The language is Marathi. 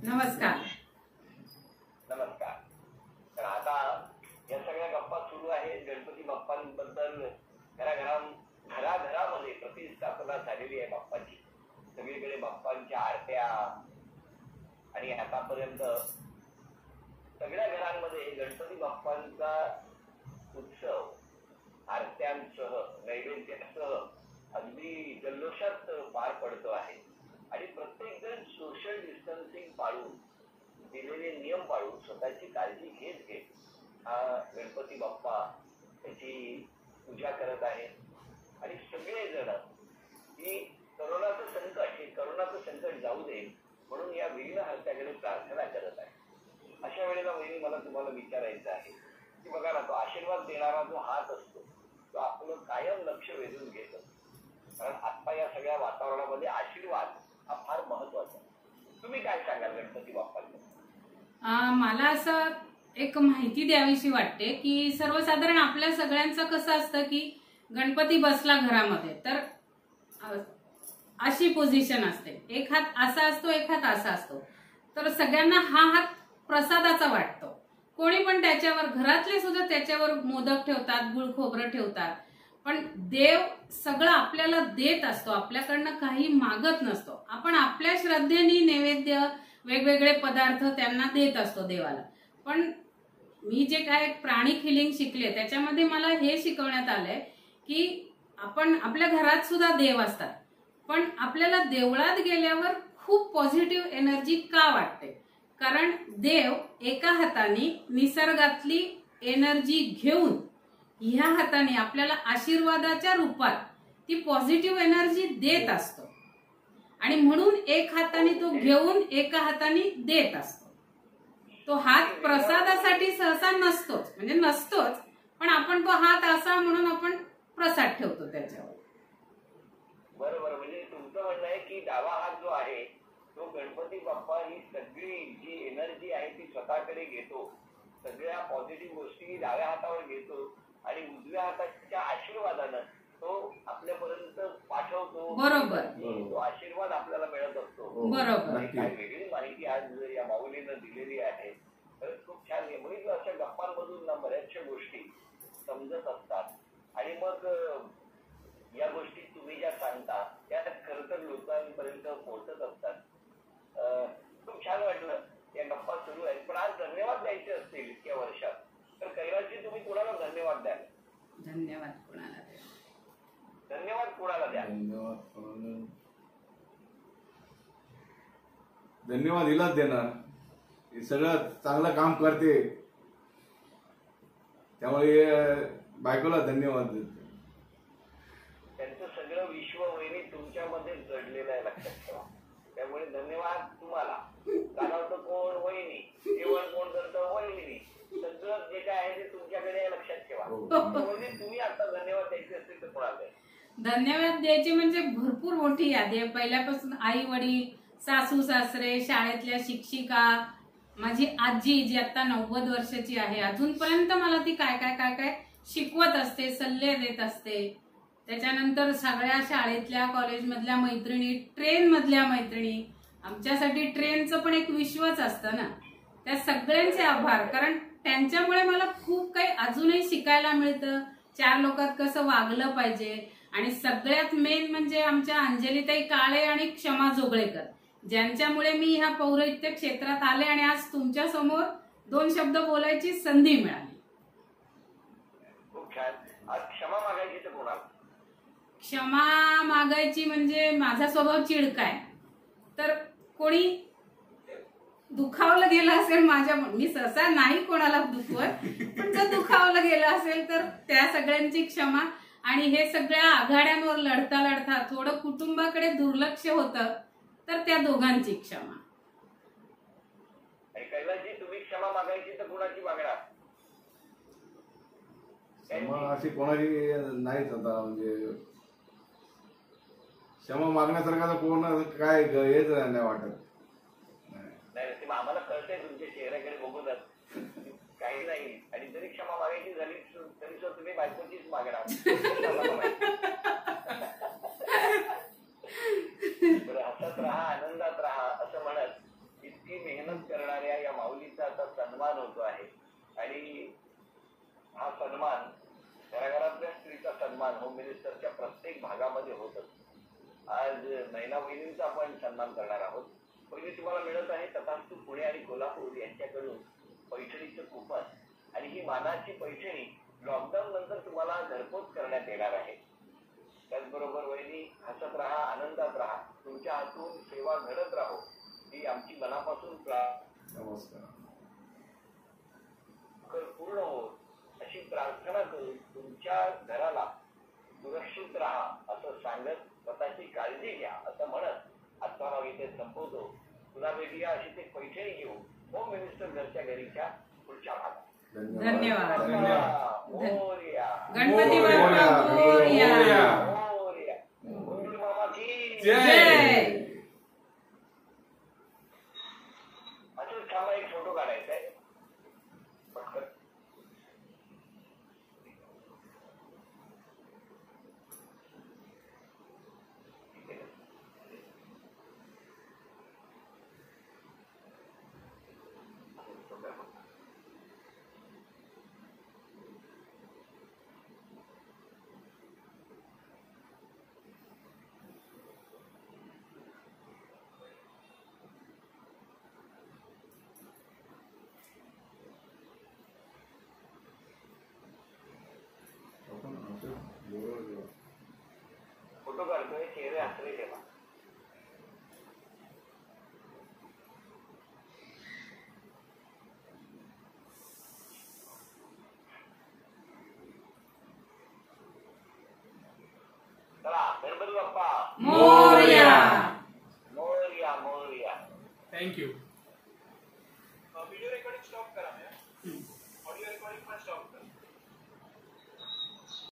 नमस्कार. नमस्कार. तर आता या सगळ्या गप्पा सुरू आहेत गणपती बाप्पांबद्दल. घराघरामध्ये प्रतिष्ठापना झालेली आहे बाप्पाची. सगळीकडे बाप्पांच्या आरत्या आणि आतापर्यंत सगळ्या घरांमध्ये गणपती बाप्पांचा उत्सव आरत्यांसह नैवेद्यासह अगदी जल्लोषात पार पडतो आहे. आणि प्रत्येक जण सोशल डिस्टन्सिंग पाळून दिलेले नियम पाळून स्वतःची काळजी घेत हा गणपती बाप्पा त्याची पूजा करत आहे. आणि सगळे जण की करोनाचं संकट जाऊ दे म्हणून या विघ्नहर्त्याकडे प्रार्थना करत आहे. अशा वेळेला वहिनी मला तुम्हाला विचारायचं आहे की बघा ना, तो आशीर्वाद देणारा जो हात असतो तो आपलं कायम लक्ष वेधून घेत असतो. कारण आता या सगळ्या वातावरणामध्ये आशीर्वाद हा फार महत्वाचा. तुम्ही काय सांगाल गणपती बाप्पांबद्दल? मला असं एक माहिती द्यावीशी वाटते की सर्वसाधारण आपल्या सगळ्यांचं कसं असतं की गणपती बसला घरामध्ये तर अशी पोझिशन असते, एक हात असा असतो एक हात असा असतो. तर सगळ्यांना हा हात प्रसादाचा वाटतो. कोणी पण त्याच्यावर, घरातले सुद्धा त्याच्यावर मोदक ठेवतात, गुळ खोबरं ठेवतात. पण देव सगळं आपल्याला देत असतो, आपल्याकडनं काही मागत नसतो. आपण आपल्या श्रद्धेने नैवेद्य वेगवेगळे पदार्थ त्यांना देत असतो देवाला. पण मी जे काय प्राणिक हिलिंग शिकले त्याच्यामध्ये मला हे शिकवण्यात आलंय की आपण आपल्या घरात सुद्धा देव असतात, पण आपल्याला देवळात गेल्यावर खूप पॉझिटिव्ह एनर्जी का वाटते? कारण देव एका हाताने निसर्गातली एनर्जी घेऊन ह्या हाताने आपल्याला आशीर्वादाच्या रूपात ती पॉझिटिव्ह एनर्जी देत असतो. आणि म्हणून एक हाताने तो घेऊन एका हाताने देत असतो. तो हात प्रसादासाठी सहसा नसतोच, म्हणजे नसतोच, पण आपण तो हात असा म्हणून आपण प्रसाद ठेवतो त्याच्यावर. बरोबर. म्हणजे तुमचं म्हणणं आहे की डावा हात जो आहे तो गणपती बाप्पा ही सगळी जी एनर्जी आहे ती स्वतःकडे घेतो, सगळ्या पॉझिटिव्ह गोष्टी डाव्या हातावर घेतो आणि उजव्या हाताच्या आशीर्वादानं तो आपल्यापर्यंत पाठवतो. बरोबर. तो आशीर्वाद आपल्याला मिळत असतो. बरोबर. काय वेगळी माहिती आज या माऊलीनं दिलेली आहे. खरंच खूप छान आहे. म्हणजे अशा गप्पांमधून ना बऱ्याचशा गोष्टी समजत असतात. आणि मग या गोष्टी तुम्ही ज्या सांगता त्या खरं तर लोकांपर्यंत पोहोचत असतात. खूप छान वाटलं. या गप्पा सुरू आहेत. पण आज धन्यवाद द्यायचे असतील इतक्या वर्षात तर कैलासजी तुम्ही कोणाला धन्यवाद द्याल? धन्यवाद कोणाला द्या? धन्यवाद कोणाला द्या? धन्यवाद हिलाच देणार. हे सगळं चांगलं काम करते त्यामुळे बायकोला धन्यवाद देतो. त्यांचं सगळं विश्व वैरी तुमच्यामध्ये जडलेलं आहे, लक्षात ठेवा. त्यामुळे धन्यवाद तुम्हाला. जाणवतं कोण? वहिनी. जेवण कोण करतं? वहिनी. सगळं जे काय आहे ते तुमच्याकडे आहे, लक्षात ठेवा. म्हणजे तुम्ही आता धन्यवाद द्यायचे असतील तर कोणाला द्यायचे? धन्यवाद द्यायचे म्हणजे भरपूर मोठी यादी आहे. पहिल्यापासून आई वडील, सासू सासरे, शाळेतल्या शिक्षिका, माझी आजी जी आता 90 वर्षाची आहे, अजूनपर्यंत मला ती काय काय काय काय शिकवत असते, सल्ले देत असते. त्याच्यानंतर सगळ्या शाळेतल्या कॉलेजमधल्या मैत्रिणी, ट्रेन मधल्या मैत्रिणी, आमच्यासाठी ट्रेनचं पण एक विश्वच असतं ना. त्या सगळ्यांचे आभार, कारण त्यांच्यामुळे मला खूप काही अजूनही शिकायला मिळतं. 4 लोकात कसं वागलं पाहिजे. आणि सगळ्यात मेन म्हणजे आमच्या अंजलीताई काळे आणि क्षमा जोगळेकर, ज्यांच्यामुळे मी ह्या पौरोहित्य क्षेत्रात आले आणि आज तुमच्या समोर 2 शब्द बोलायची संधी मिळाली. खूप छान. आज क्षमा मागायची तर कोणाला? क्षमा मागायची म्हणजे माझा स्वभाव चिडका आहे. तर कोणी दुखावलं गेलं असेल माझ्या, मी सहसा नाही कोणाला दुखवत, पण जर दुखावलं गेलं असेल तर त्या सगळ्यांची क्षमा. आणि हे सगळ्या आघाड्यांवर लढता लढता थोडं कुटुंबाकडे दुर्लक्ष होतं तर त्या दोघांची क्षमा. कैलासजी तुम्ही क्षमा मागायची तर कोणाची मागणार? क्षमा अशी कोणाची नाहीच आता. म्हणजे क्षमा मागण्यासारखा तर कोण काय हेच नाही वाटत. नाही, आम्हाला कळतंय तुमच्या चेहऱ्याकडे बघूनच काही नाही. आणि जरी क्षमा मागायची झाली तरी सुद्धा तुम्ही बायकोचीच मागणार. बरं, हसत राहा, आनंदात राहा असं म्हणत इतकी मेहनत सन्मान होतो आहे आणि हा सन्मान घराघरातल्या स्त्रीचा सन्मान होम मिनिस्टरच्या प्रत्येक भागामध्ये होत असतो. आज महिला बहिणींचा आपण सन्मान करणार आहोत. पहिली तुम्हाला मिळत आहे तथास्तु पुणे आणि कोल्हापूर यांच्याकडून पैठणीचं कुपन आणि ही मानाची पैठणी लॉकडाऊन नंतर तुम्हाला घरपोच करण्यात येणार आहे. त्याचबरोबर वहिनी हसत राहा, आनंदात राहा, तुमच्या हातून सेवा घडत राहो ही आमची मनापासून नमस्कार. पूर्ण हो अशी प्रार्थना करून तुमच्या घराला सुरक्षित राहा असं सांगत स्वतःची काळजी घ्या असं म्हणत आजचा भाग इथे संपवतो. पुन्हा भेटूया अशी ते पैठणी घेऊन होम मिनिस्टर घरच्या घरीच्या पुढच्या भागात. धन्यवाद. मोरया. गणपती बाप्पा मोरया. मोरया. गुरुजी मामा की जय. असंच थांबा, एक फोटो काढायचा आहे पटकन. फोटो काढतोय, चेहरे हसरे ठेवा. चला गणपती बाप्पा मोरया. मोरया. मोरया. थँक्यू. व्हिडिओ रेकॉर्डिंग स्टॉप करा. ऑडिओ रेकॉर्डिंग पण स्टॉप करा.